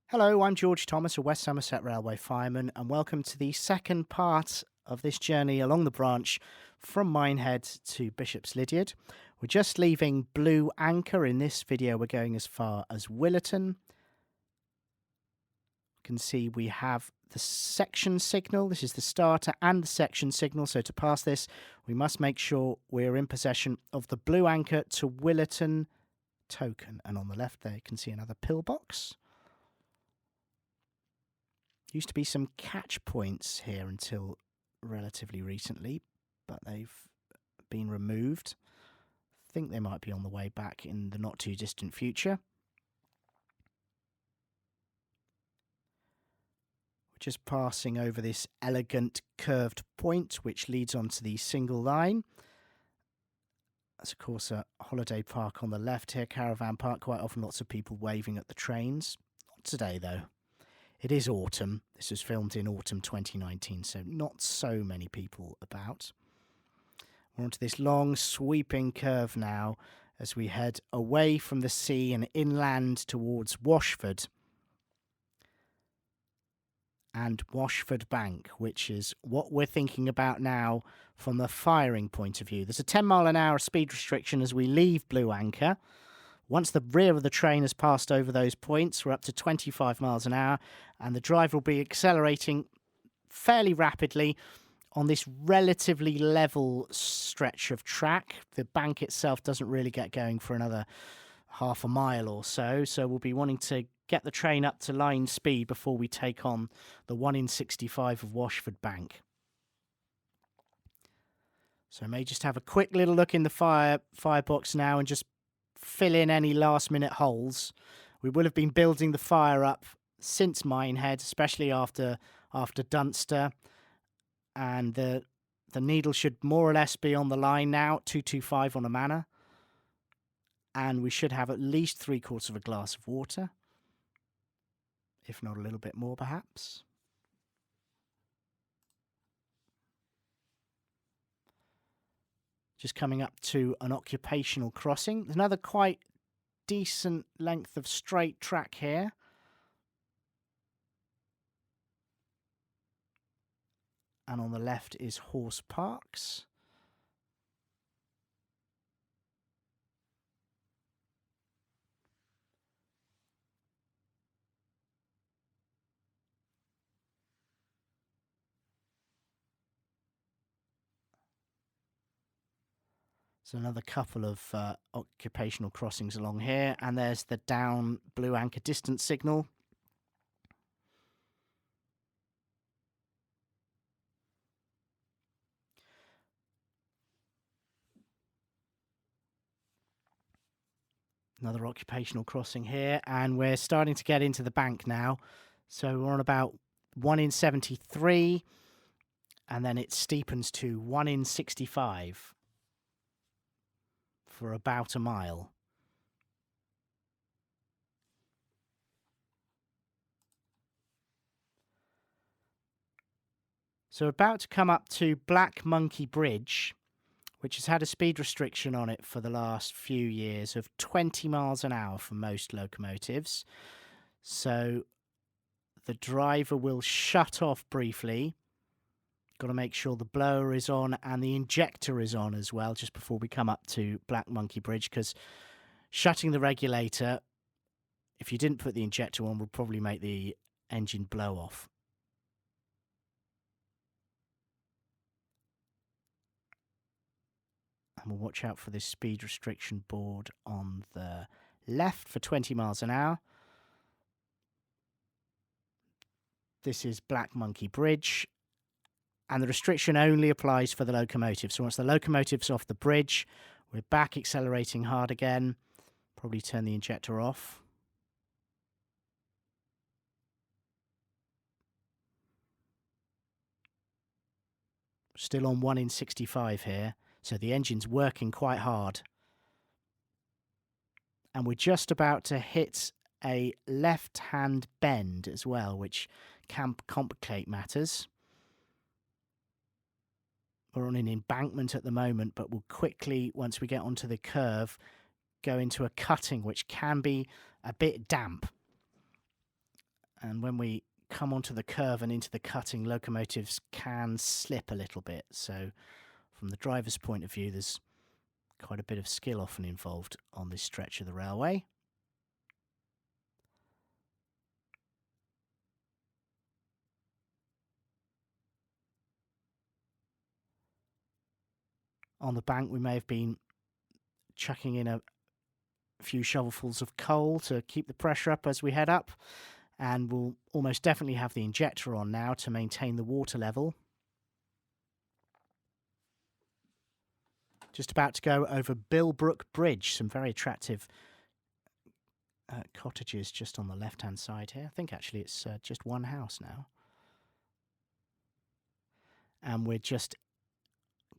Hello, I'm George Thomas, a West Somerset Railway fireman, and welcome to the second part of this journey along the branch from Minehead to Bishop's Lydiard. We're just leaving Blue Anchor. In this video, we're going as far as Williton. You can see we have the section signal. This is the starter and the section signal. So to pass this, we must make sure we're in possession of the Blue Anchor to Williton token. And on the left there, you can see another pillbox. Used to be some catch points here until relatively recently, but they've been removed. I think they might be on the way back in the not too distant future. We're just passing over this elegant curved point which leads onto the single line. That's of course a holiday park on the left here, caravan park, quite often lots of people waving at the trains. Not today though. It is autumn. This was filmed in autumn 2019, so not so many people about. We're onto this long sweeping curve now as we head away from the sea and inland towards Washford. And Washford Bank, which is what we're thinking about now from the firing point of view. There's a 10-mile-an-hour speed restriction as we leave Blue Anchor. Once the rear of the train has passed over those points, we're up to 25 miles an hour, and the driver will be accelerating fairly rapidly on this relatively level stretch of track. The bank itself doesn't really get going for another half a mile or so, so we'll be wanting to get the train up to line speed before we take on the 1 in 65 of Washford Bank. So I may just have a quick little look in the firebox now and just fill in any last-minute holes. We will have been building the fire up since Minehead, especially after Dunster, and the needle should more or less be on the line now, 225 on a manor, and we should have at least 3/4 of a glass of water, if not a little bit more perhaps. Just coming up to an occupational crossing. There's another quite decent length of straight track here. And on the left is Horse Parks. So another couple of occupational crossings along here, and there's the down Blue Anchor distance signal. Another occupational crossing here, and we're starting to get into the bank now. So we're on about 1 in 73, and then it steepens to 1 in 65. For about a mile. So about to come up to Black Monkey Bridge, which has had a speed restriction on it for the last few years of 20 miles an hour for most locomotives. So the driver will shut off briefly. Got to make sure the blower is on and the injector is on as well just before we come up to Black Monkey Bridge, because shutting the regulator, if you didn't put the injector on, would probably make the engine blow off. And we'll watch out for this speed restriction board on the left for 20 miles an hour. This is Black Monkey Bridge. And the restriction only applies for the locomotive. So once the locomotive's off the bridge, we're back accelerating hard again. Probably turn the injector off. Still on 1 in 65 here. So the engine's working quite hard. And we're just about to hit a left-hand bend as well, which can complicate matters. We're on an embankment at the moment, but we'll quickly, once we get onto the curve, go into a cutting which can be a bit damp. And when we come onto the curve and into the cutting, locomotives can slip a little bit. So from the driver's point of view, there's quite a bit of skill often involved on this stretch of the railway. On the bank, we may have been chucking in a few shovelfuls of coal to keep the pressure up as we head up, and we'll almost definitely have the injector on now to maintain the water level. Just about to go over Brook Bridge, some very attractive cottages just on the left-hand side here. I think actually it's just one house now. And we're just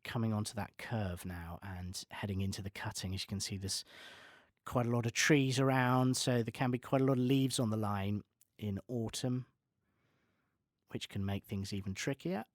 coming onto that curve now and heading into the cutting. As you can see, there's quite a lot of trees around, so there can be quite a lot of leaves on the line in autumn, which can make things even trickier.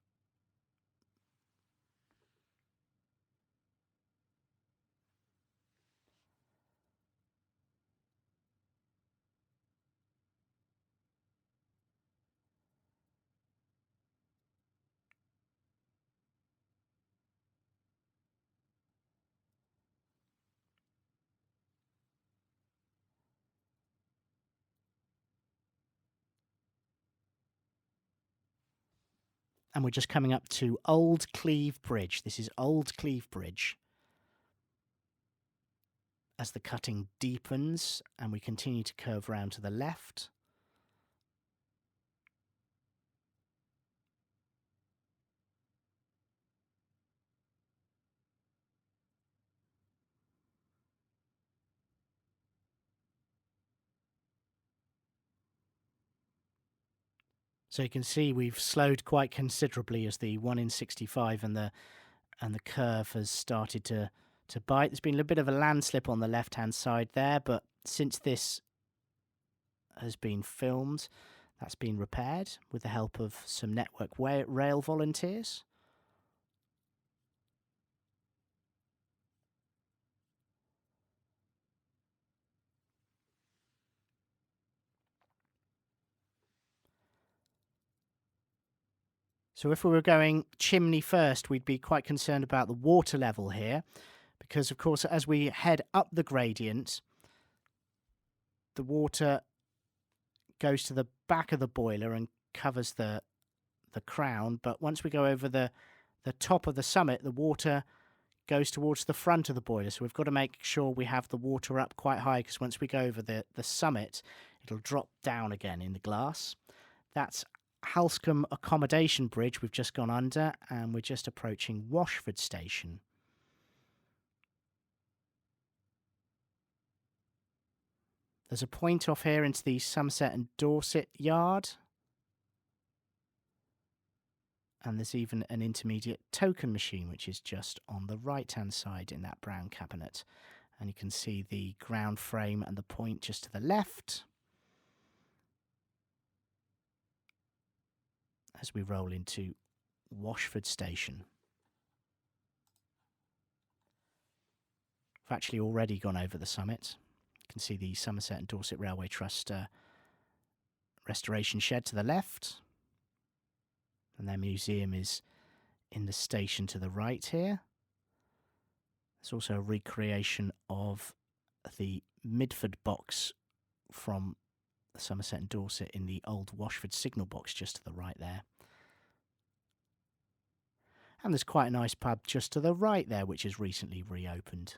And we're just coming up to Old Cleave Bridge. This is Old Cleave Bridge. As the cutting deepens and we continue to curve round to the left. So you can see we've slowed quite considerably as the 1 in 65 and the curve has started to bite. There's been a little bit of a landslip on the left-hand side there, but since this has been filmed, that's been repaired with the help of some Network Rail volunteers. So if we were going chimney first, we'd be quite concerned about the water level here, because of course as we head up the gradient, the water goes to the back of the boiler and covers the crown, but once we go over the top of the summit, the water goes towards the front of the boiler. So we've got to make sure we have the water up quite high, because once we go over the summit, it'll drop down again in the glass. That's Halscombe Accommodation Bridge we've just gone under, and we're just approaching Washford Station. There's a point off here into the Somerset and Dorset yard. And there's even an intermediate token machine, which is just on the right-hand side in that brown cabinet. And you can see the ground frame and the point just to the left. As we roll into Washford Station. We've actually already gone over the summit. You can see the Somerset and Dorset Railway Trust restoration shed to the left. And their museum is in the station to the right here. There's also a recreation of the Midford box from Somerset and Dorset in the old Washford signal box just to the right there. And there's quite a nice pub just to the right there, which is recently reopened.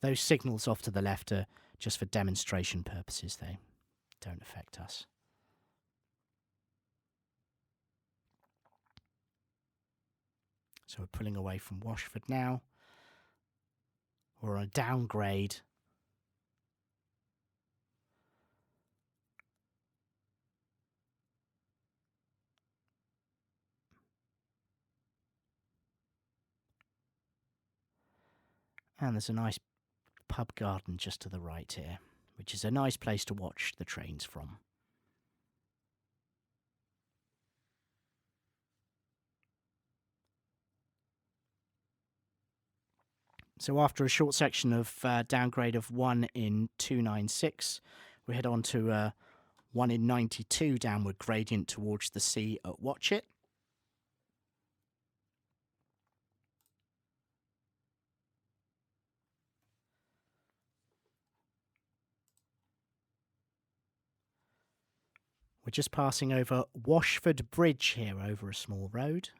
Those signals off to the left are just for demonstration purposes. They don't affect us. So we're pulling away from Washford now. We're on a downgrade. And there's a nice pub garden just to the right here, which is a nice place to watch the trains from. So after a short section of downgrade of 1 in 296, we head on to 1 in 92 downward gradient towards the sea at Watchet. We're just passing over Washford Bridge here over a small road.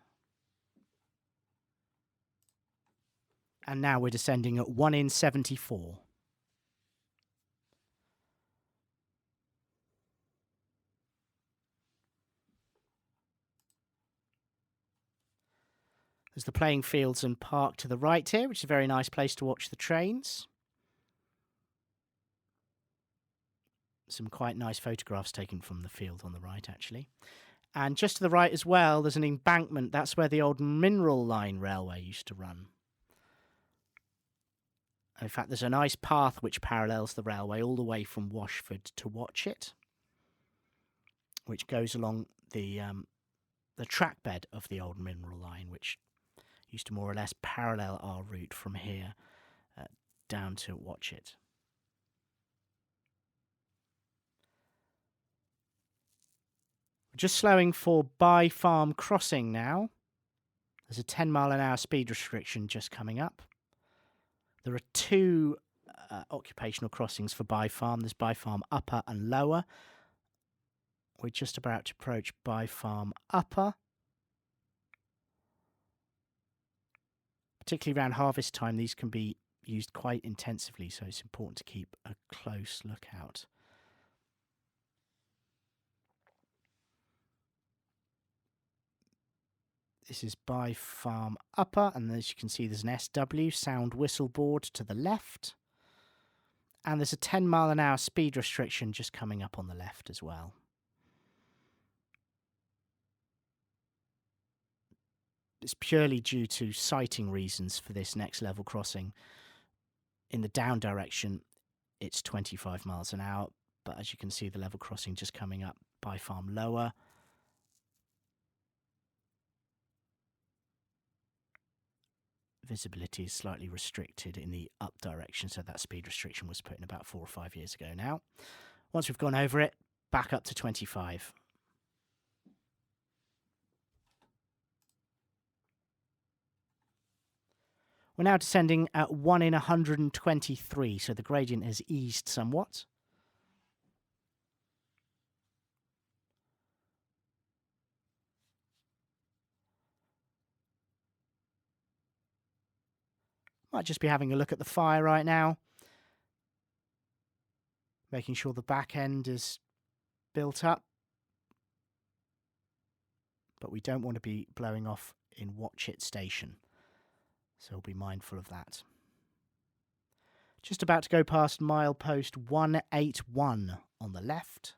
And now we're descending at 1 in 74. There's the playing fields and park to the right here, which is a very nice place to watch the trains. Some quite nice photographs taken from the field on the right, actually. And just to the right as well, there's an embankment. That's where the old Mineral Line railway used to run. In fact, there's a nice path which parallels the railway all the way from Washford to Watchet, which goes along the track bed of the old Mineral Line, which used to more or less parallel our route from here down to Watchet. Just slowing for By Farm Crossing now. There's a 10-mile-an-hour speed restriction just coming up. There are two occupational crossings for By Farm. There's By Farm Upper and Lower. We're just about to approach By Farm Upper. Particularly around harvest time, these can be used quite intensively, so it's important to keep a close lookout. This is By Farm Upper, and as you can see, there's an SW, sound whistle board to the left. And there's a 10-mile-an-hour speed restriction just coming up on the left as well. It's purely due to sighting reasons for this next level crossing. In the down direction, it's 25 miles an hour, but as you can see, the level crossing just coming up By Farm Lower. Visibility is slightly restricted in the up direction, so that speed restriction was put in about 4 or 5 years ago now. Once we've gone over it, back up to 25. We're now descending at 1 in 123, so the gradient has eased somewhat. Might just be having a look at the fire right now. Making sure the back end is built up. But we don't want to be blowing off in Watchet Station. So we'll be mindful of that. Just about to go past milepost 181 on the left.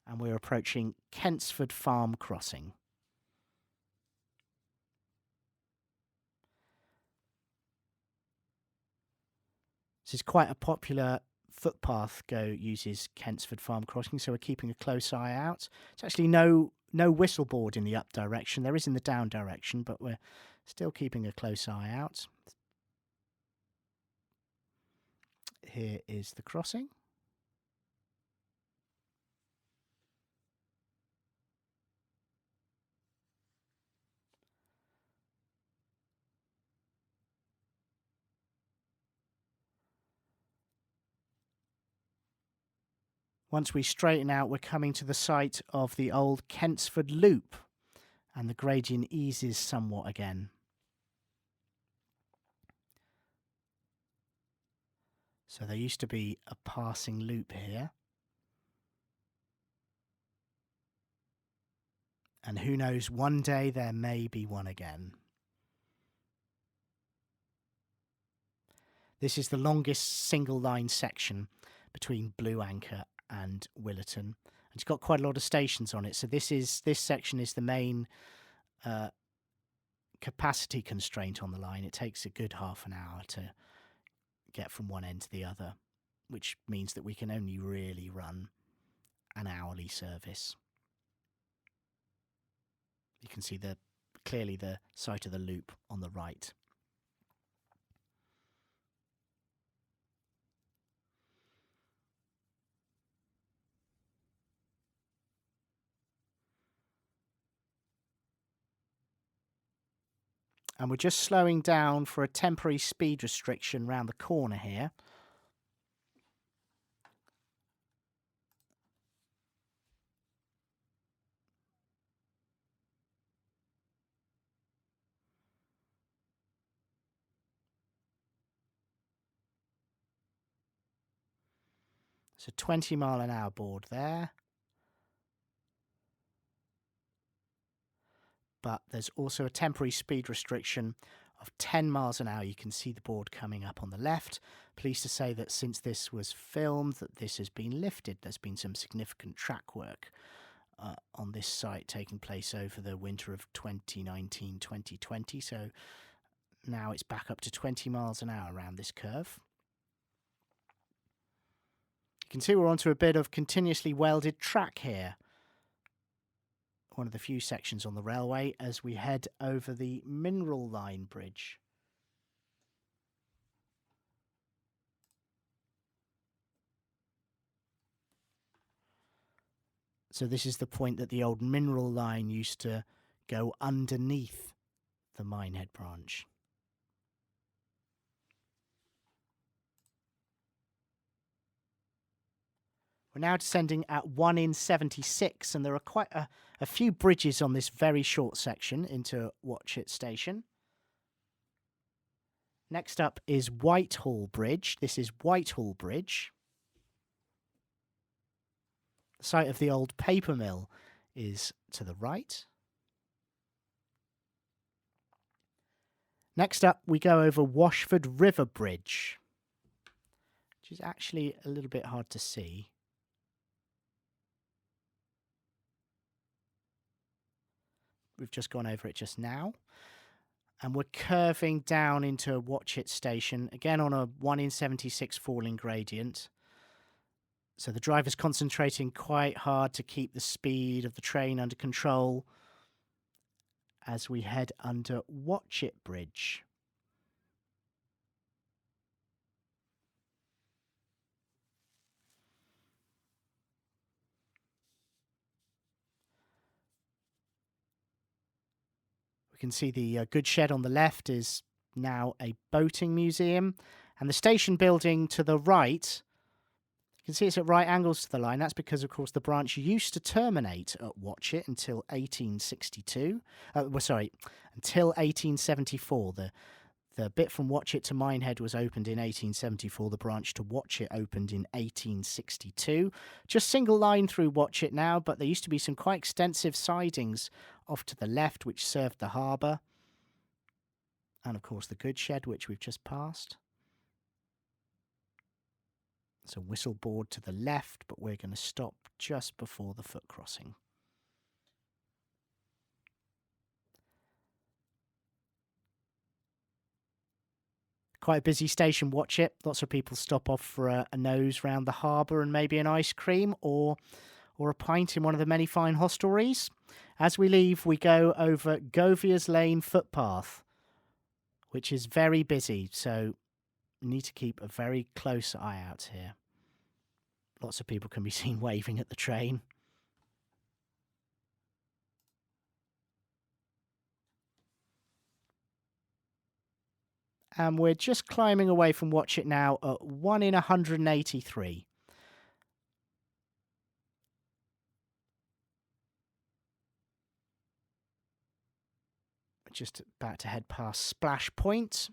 And we're approaching Kentsford Farm Crossing. This is quite a popular footpath uses Kentsford Farm Crossing, so we're keeping a close eye out. It's actually no whistle board in the up direction. There is in the down direction, but we're still keeping a close eye out. Here is the crossing. Once we straighten out, we're coming to the site of the old Kentsford Loop, and the gradient eases somewhat again. So there used to be a passing loop here. And who knows, one day there may be one again. This is the longest single line section between Blue Anchor and Williton. And it's got quite a lot of stations on it. So this section is the main capacity constraint on the line. It takes a good half an hour to get from one end to the other, which means that we can only really run an hourly service. You can see clearly the site of the loop on the right. And we're just slowing down for a temporary speed restriction round the corner here. It's a 20-mile-an-hour board there. But there's also a temporary speed restriction of 10 miles an hour. You can see the board coming up on the left. Pleased to say that since this was filmed, that this has been lifted. There's been some significant track work on this site taking place over the winter of 2019-2020. So now it's back up to 20 miles an hour around this curve. You can see we're onto a bit of continuously welded track here. One of the few sections on the railway as we head over the Mineral Line Bridge. So this is the point that the old mineral line used to go underneath the Minehead branch. We're now descending at 1 in 76, and there are quite a few bridges on this very short section into Watchet Station. Next up is Whitehall Bridge. This is Whitehall Bridge. The site of the old paper mill is to the right. Next up, we go over Washford River Bridge, which is actually a little bit hard to see. We've just gone over it just now. And we're curving down into Watchet Station, again on a 1 in 76 falling gradient. So the driver's concentrating quite hard to keep the speed of the train under control as we head under Watchet Bridge. We can see the goods shed on the left is now a boating museum, and the station building to the right, you can see it's at right angles to the line. That's because, of course, the branch used to terminate at Watchet until 1862. Until 1874. The bit from Watchet to Minehead was opened in 1874. The branch to Watchet opened in 1862. Just single line through Watchet now, but there used to be some quite extensive sidings off to the left, which served the harbour. And, of course, the goods shed, which we've just passed. It's a whistle board to the left, but we're going to stop just before the foot crossing. Quite a busy station, Watchet. Lots of people stop off for a nose round the harbour and maybe an ice cream or a pint in one of the many fine hostelries. As we leave, we go over Govier's Lane footpath, which is very busy, so we need to keep a very close eye out here. Lots of people can be seen waving at the train. And we're just climbing away from Watchet now at 1 in 183. We're just about to head past Splash Point.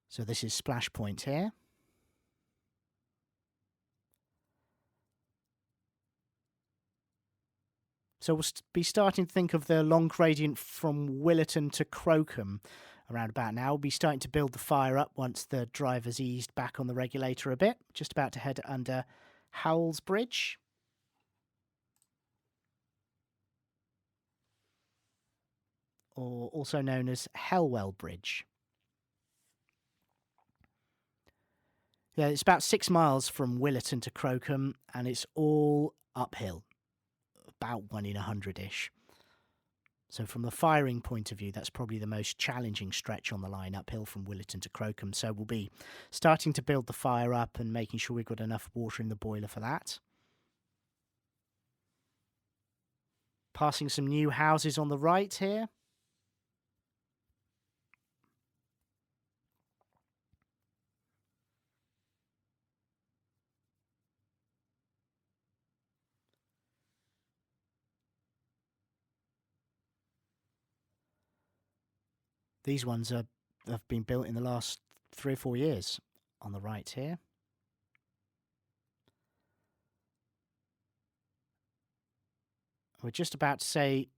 So this is Splash Point here. So we'll be starting to think of the long gradient from Williton to Crocombe around about now. We'll be starting to build the fire up once the driver's eased back on the regulator a bit. Just about to head under Howells Bridge. Or also known as Helwell Bridge. Yeah, it's about 6 miles from Williton to Crocombe, and it's all uphill. about 1 in 100-ish. So from the firing point of view, that's probably the most challenging stretch on the line uphill from Williton to Crocombe. So we'll be starting to build the fire up and making sure we've got enough water in the boiler for that. Passing some new houses on the right here. These ones have been built in the last 3 or 4 years on the right here. We're just about to say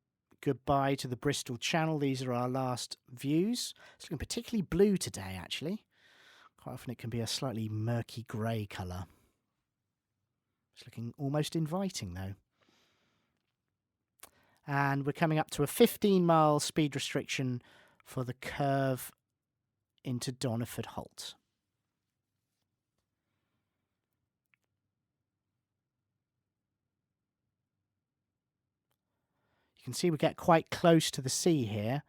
goodbye to the Bristol Channel. These are our last views. It's looking particularly blue today, actually. Quite often it can be a slightly murky grey colour. It's looking almost inviting, though. And we're coming up to a 15-mile speed restriction for the curve into Doniford Holt. You can see we get quite close to the sea here.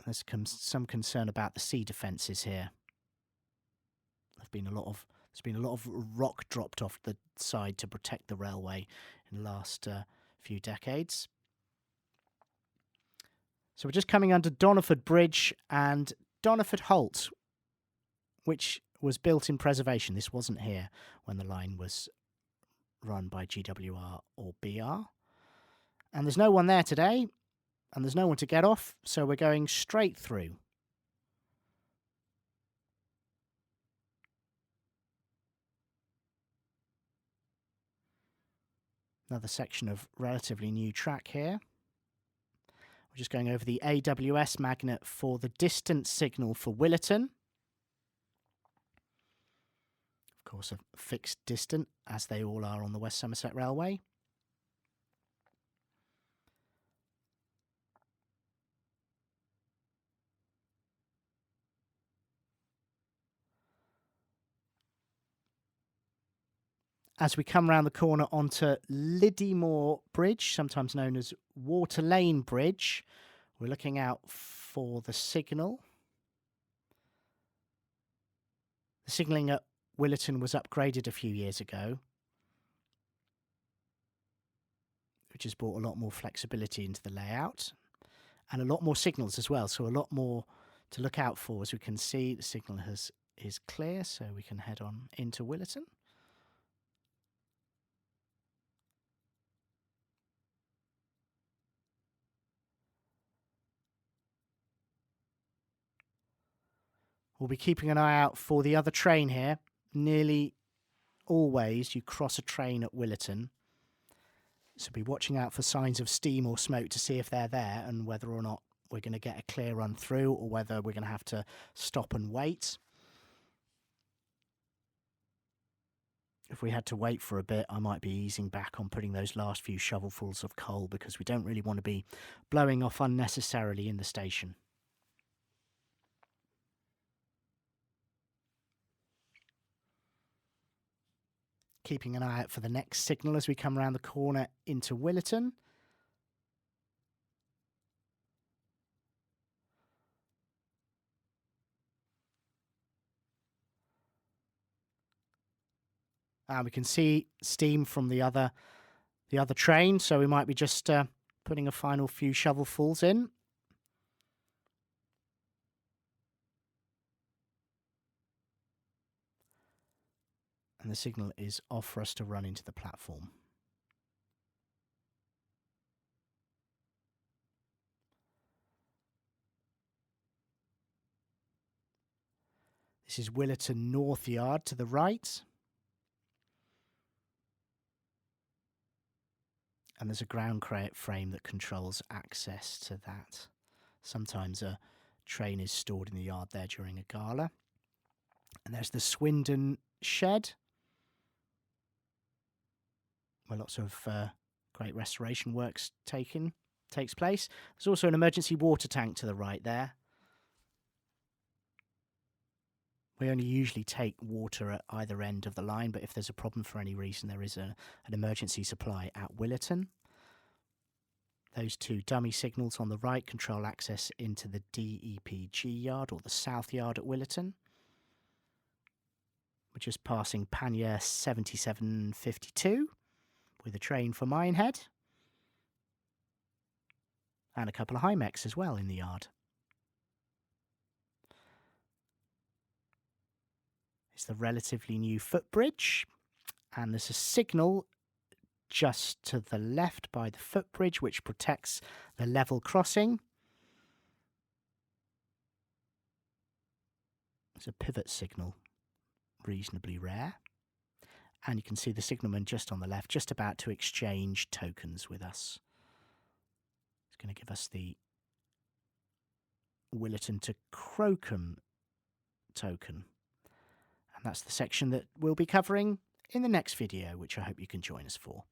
There's some concern about the sea defences here. There's been a lot of rock dropped off the side to protect the railway in the last few decades. So we're just coming under Doniford Bridge and Doniford Holt, which was built in preservation. This wasn't here when the line was run by GWR or BR. And there's no one there today, and there's no one to get off, so we're going straight through. Another section of relatively new track here. We're just going over the AWS magnet for the distance signal for Williton. Of course, a fixed distance, as they all are on the West Somerset Railway. As we come round the corner onto Liddy Bridge, sometimes known as Water Lane Bridge, we're looking out for the signal. The signalling at Williton was upgraded a few years ago, which has brought a lot more flexibility into the layout and a lot more signals as well, so a lot more to look out for. As we can see, the signal is clear, so we can head on into Williton. We'll be keeping an eye out for the other train here. Nearly always you cross a train at Williton, so be watching out for signs of steam or smoke to see if they're there and whether or not we're going to get a clear run through or whether we're going to have to stop and wait. If we had to wait for a bit, I might be easing back on putting those last few shovelfuls of coal because we don't really want to be blowing off unnecessarily in the station. Keeping an eye out for the next signal as we come around the corner into Williton. And we can see steam from the other train, so we might be just putting a final few shovelfuls in. And the signal is off for us to run into the platform. This is Williton North Yard to the right. And there's a ground frame that controls access to that. Sometimes a train is stored in the yard there during a gala. And there's the Swindon shed, where lots of great restoration works takes place. There's also an emergency water tank to the right there. We only usually take water at either end of the line, but if there's a problem for any reason, there is an emergency supply at Williton. Those two dummy signals on the right control access into the DEPG yard, or the South Yard at Williton. We're just passing Pannier 7752 with a train for Minehead. And a couple of Hymex as well in the yard. It's the relatively new footbridge, and there's a signal just to the left by the footbridge which protects the level crossing. It's a pivot signal, reasonably rare. And you can see the signalman just on the left, just about to exchange tokens with us. It's going to give us the Williton to Crocombe token. And that's the section that we'll be covering in the next video, which I hope you can join us for.